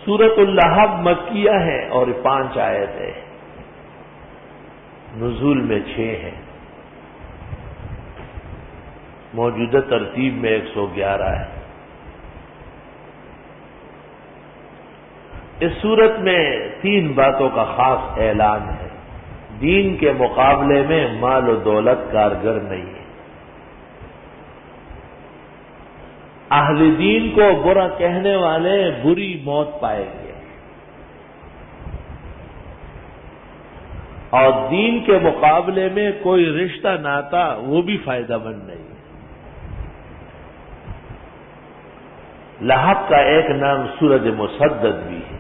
سورۃ اللہب مکیہ ہے اور 5 آیتیں، نزول میں 6 ہیں، موجودہ ترتیب میں 111 ہے۔ اس سورت میں 3 باتوں کا خاص اعلان ہے۔ دین کے مقابلے میں مال و دولت کارگر نہیں ہے۔ اہل دین کو برا کہنے والے بری موت پائیں گے، اور دین کے مقابلے میں کوئی رشتہ ناتا وہ بھی فائدہ مند نہیں ہے۔ لہب کا ایک نام سورۃ مسدد بھی ہے،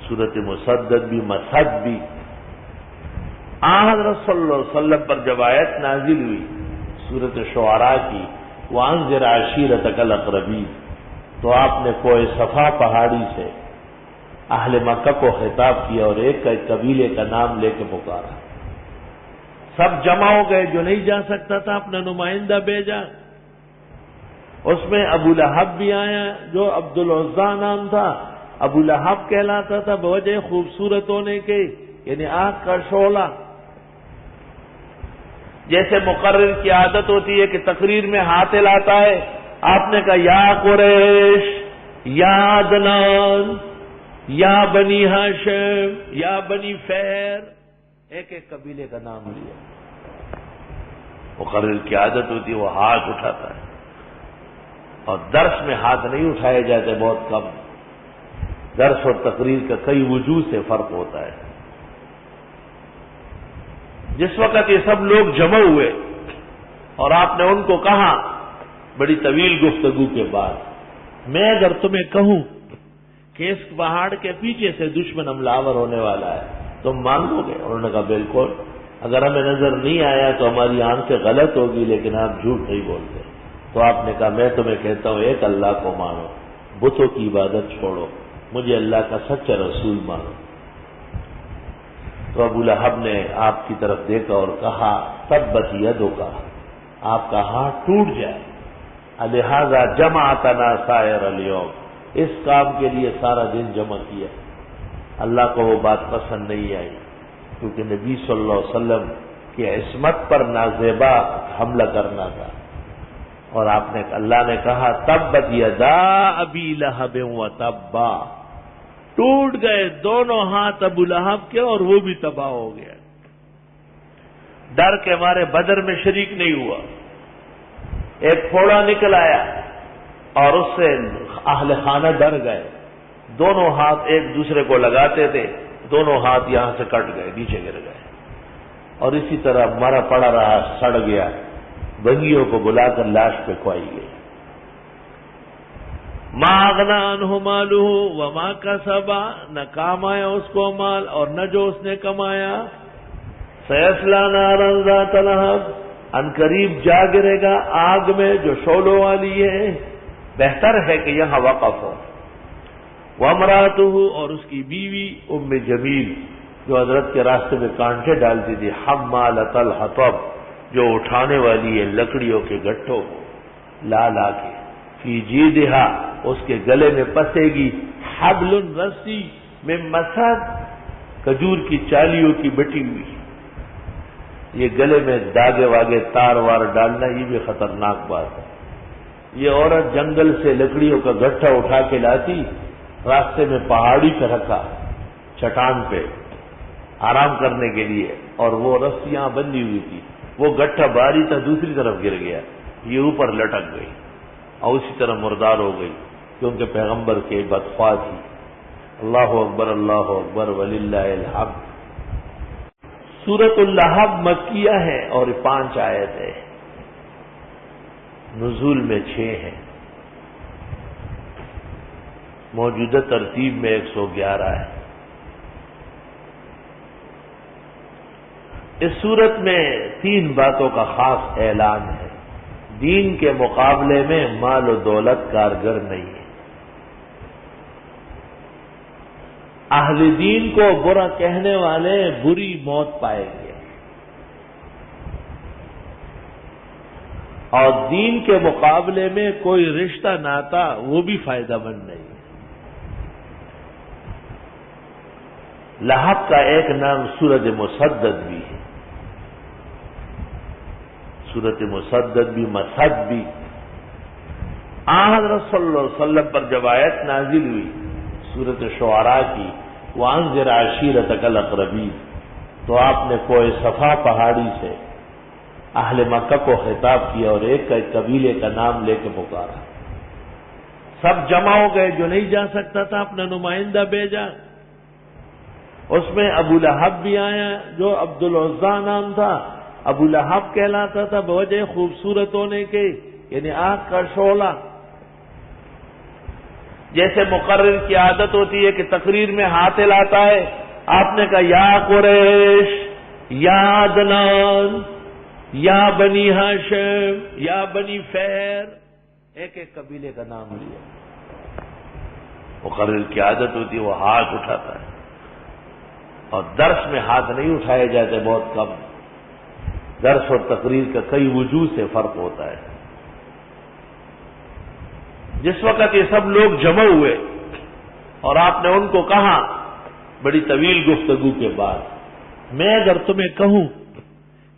سورۃ مسدد بھی، مسد بھی۔ حضرت صلی اللہ علیہ وسلم پر جب آیت نازل ہوئی سورۃ شعراء کی، وانذر عشیرتک الاقربین، تو آپ نے کوہ صفا پہاڑی سے اہل مکہ کو خطاب کیا اور ایک قبیلے کا نام لے کے پکارا۔ سب جمع ہو گئے، جو نہیں جا سکتا تھا اپنا نمائندہ بھیجا، اس میں ابو لہب بھی آیا جو عبد العزیٰ نام تھا، ابو لہب کہلاتا تھا بوجہ خوبصورت ہونے کے، یعنی آنکھ کا شعلہ۔ جیسے مقرر کی عادت ہوتی ہے کہ تقریر میں ہاتھ ہلاتا ہے، آپ نے کہا یا قریش، یا عدنان، یا بنی ہاشم، یا بنی فہر، ایک ایک قبیلے کا نام لیا۔ مقرر کی عادت ہوتی ہے وہ ہاتھ اٹھاتا ہے، اور درس میں ہاتھ نہیں اٹھائے جاتے، بہت کم۔ درس اور تقریر کا کئی وجوہ سے فرق ہوتا ہے۔ جس وقت یہ سب لوگ جمع ہوئے اور آپ نے ان کو کہا بڑی طویل گفتگو کے بعد، میں اگر تمہیں کہوں کہ اس پہاڑ کے پیچھے سے دشمن حملہ ہونے والا ہے، تم مان لو گے؟ انہوں نے کہا بالکل، اگر ہمیں نظر نہیں آیا تو ہماری آنکھیں غلط ہوگی، لیکن آپ جھوٹ نہیں بولتے۔ تو آپ نے کہا میں تمہیں کہتا ہوں ایک اللہ کو مانو، بتوں کی عبادت چھوڑو، مجھے اللہ کا سچا رسول مانو۔ تو ابو لہب نے آپ کی طرف دیکھا اور کہا تبت یدک، آپ کا ہاتھ ٹوٹ جائے، لہذا جمعتنا سائر اليوم، اس کام کے لیے سارا دن جمع کیا۔ اللہ کو وہ بات پسند نہیں آئی، کیونکہ نبی صلی اللہ علیہ وسلم کی عصمت پر نازیبا حملہ کرنا تھا، اور آپ نے اللہ نے کہا تبت یدا ابی لہب وتب، ٹوٹ گئے دونوں ہاتھ ابو لہب کے اور وہ بھی تباہ ہو گیا۔ ڈر کے مارے بدر میں شریک نہیں ہوا۔ ایک پھوڑا نکل آیا اور اس سے اہل خانہ ڈر گئے، دونوں ہاتھ ایک دوسرے کو لگاتے تھے، دونوں ہاتھ یہاں سے کٹ گئے، نیچے گر گئے، اور اسی طرح مرا پڑا رہا، سڑ گیا۔ بنگیوں کو بلا کر لاش پہ کھوائی گئی۔ ما اغنی عنہ مالہ وما کسب، نہ کام آیا اس کو مال اور نہ جو اس نے کمایا۔ سیصلی نارا ذات لہب، ان قریب جا گرے گا آگ میں جو شعلوں والی ہے۔ بہتر ہے کہ یہاں وقف ہو۔ وامرأتہ، اور اس کی بیوی ام جمیل جو حضرت کے راستے میں کانٹے ڈالتی تھی، حمالۃ الحطب، جو اٹھانے والی ہے لکڑیوں کے گٹھوں کو لا لا کے، فی جیدہا، اس کے گلے میں پسے گی، حبل، رسی، من مسد، کھجور کی چالیوں کی بٹی ہوئی۔ یہ گلے میں داغے واگے تار وار ڈالنا یہ بھی خطرناک بات ہے۔ یہ عورت جنگل سے لکڑیوں کا گٹھا اٹھا کے لاتی، راستے میں پہاڑی پہ رکھا، چٹان پہ آرام کرنے کے لیے، اور وہ رسیاں بندھی ہوئی تھی، وہ گٹھا باری تھا دوسری طرف گر گیا، یہ اوپر لٹک گئی اور اسی طرح مردار ہو گئی، کیونکہ پیغمبر کے بدخواہ تھی۔ اللہ اکبر وللہ الحمد۔ سورۃ اللہب مکیہ ہے اور 5 آیتیں، نزول میں 6 ہیں، موجودہ ترتیب میں 111 ہے۔ اس سورت میں 3 باتوں کا خاص اعلان ہے۔ دین کے مقابلے میں مال و دولت کارگر نہیں ہے۔ اہل دین کو برا کہنے والے بری موت پائیں گے۔ اور دین کے مقابلے میں کوئی رشتہ ناتا وہ بھی فائدہ مند نہیں ہے۔ لہب کا ایک نام سورۃ مسدد بھی ہے، سورۃ مسدد بھی، مسد بھی۔ حضرت صلی اللہ علیہ وسلم پر جب آیت نازل ہوئی سورۃ شعراء کی، وانذر عشیرتک الاقربین، تو آپ نے کوہ صفا پہاڑی سے اہل مکہ کو خطاب کیا اور ایک قبیلے کا نام لے کے پکارا۔ سب جمع ہو گئے، جو نہیں جا سکتا تھا اپنا نمائندہ بھیجا، اس میں ابو لہب بھی آیا جو عبد العزیٰ نام تھا، ابو لہب کہلاتا تھا بوجہ خوبصورت ہونے کے، یعنی آنکھ کا شعلہ۔ جیسے مقرر کی عادت ہوتی ہے کہ تقریر میں ہاتھ ہلاتا ہے، آپ نے کہا یا قریش، یا عدنان، یا بنی ہاشم، یا بنی فہر، ایک ایک قبیلے کا نام لیا۔ مقرر کی عادت ہوتی ہے وہ ہاتھ اٹھاتا ہے، اور درس میں ہاتھ نہیں اٹھائے جاتے، بہت کم۔ درس اور تقریر کا کئی وجوہ سے فرق ہوتا ہے۔ جس وقت یہ سب لوگ جمع ہوئے اور آپ نے ان کو کہا بڑی طویل گفتگو کے بعد، میں اگر تمہیں کہوں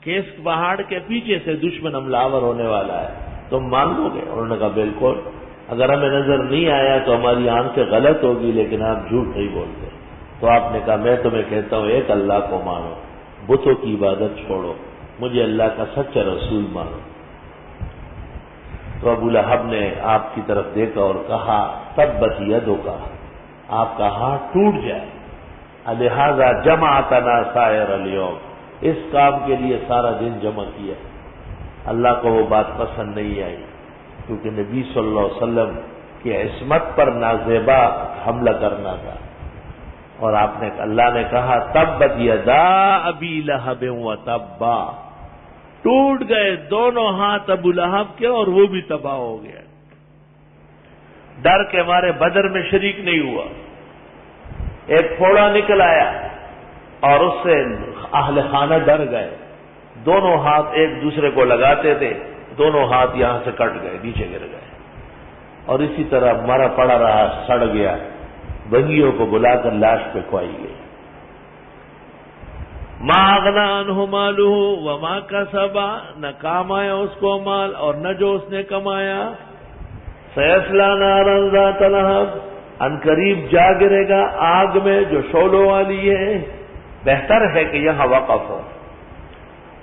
کہ اس پہاڑ کے پیچھے سے دشمن حملہ آور ہونے والا ہے، تم مان لو گے؟ انہوں نے کہا بالکل، اگر ہمیں نظر نہیں آیا تو ہماری آنکھیں غلط ہوگی، لیکن آپ جھوٹ نہیں بولتے۔ تو آپ نے کہا میں تمہیں کہتا ہوں ایک اللہ کو مانو، بتوں کی عبادت چھوڑو، مجھے اللہ کا سچا رسول مانو۔ تو ابو لہب نے آپ کی طرف دیکھا اور کہا تبت یدک، آپ کا ہاتھ ٹوٹ جائے، لہذا جمعتنا سائر اليوم، اس کام کے لیے سارا دن جمع کیا۔ اللہ کو وہ بات پسند نہیں آئی، کیونکہ نبی صلی اللہ علیہ وسلم کی عصمت پر نازیبا حملہ کرنا تھا، اور آپ نے اللہ نے کہا تبت یدا ابی لہب وتب، ٹوٹ گئے دونوں ہاتھ ابو لہب کے اور وہ بھی تباہ ہو گیا۔ ڈر کے مارے بدر میں شریک نہیں ہوا۔ ایک پھوڑا نکل آیا اور اس سے اہل خانہ ڈر گئے، دونوں ہاتھ ایک دوسرے کو لگاتے تھے، دونوں ہاتھ یہاں سے کٹ گئے، نیچے گر گئے، اور اسی طرح مرا پڑا رہا، سڑ گیا۔ بنگیوں کو بلا کر لاش پہ کھوائی گئی۔ ما اغنی عنہ مالہ وما کسب، نہ کام آیا اس کو مال اور نہ جو اس نے کمایا۔ سیصلی نارا ذات لہب، ان قریب جا گرے گا آگ میں جو شعلوں والی ہے۔ بہتر ہے کہ یہاں وقف ہو۔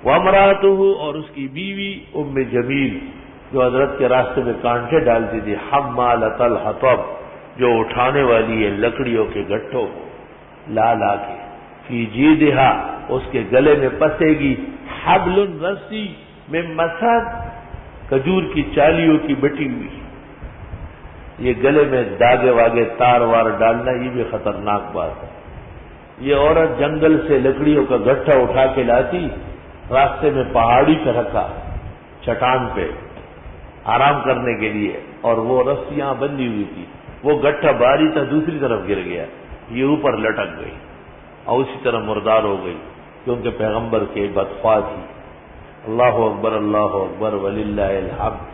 وامرأتہ، اور اس کی بیوی ام جمیل جو حضرت کے راستے میں کانٹے ڈالتی تھی، حمالۃ الحطب، جو اٹھانے والی ہے لکڑیوں کے گٹھوں کو لا لا کے، فی جیدہا، اس کے گلے میں پسے گی، حبل، رسی، من مسد، کھجور کی چالیوں کی بٹی ہوئی۔ یہ گلے میں داغے واگے تار وار ڈالنا یہ بھی خطرناک بات ہے۔ یہ عورت جنگل سے لکڑیوں کا گٹھا اٹھا کے لاتی، راستے میں پہاڑی پہ رکھا، چٹان پہ آرام کرنے کے لیے، اور وہ رسیاں بندھی ہوئی تھی، وہ گٹھا باری تھا دوسری طرف گر گیا، یہ اوپر لٹک گئی اور اسی طرح مردار ہو گئی، کیونکہ پیغمبر کے بدخواہ تھی۔ اللہ اکبر، اللہ اکبر، وللہ الحمد۔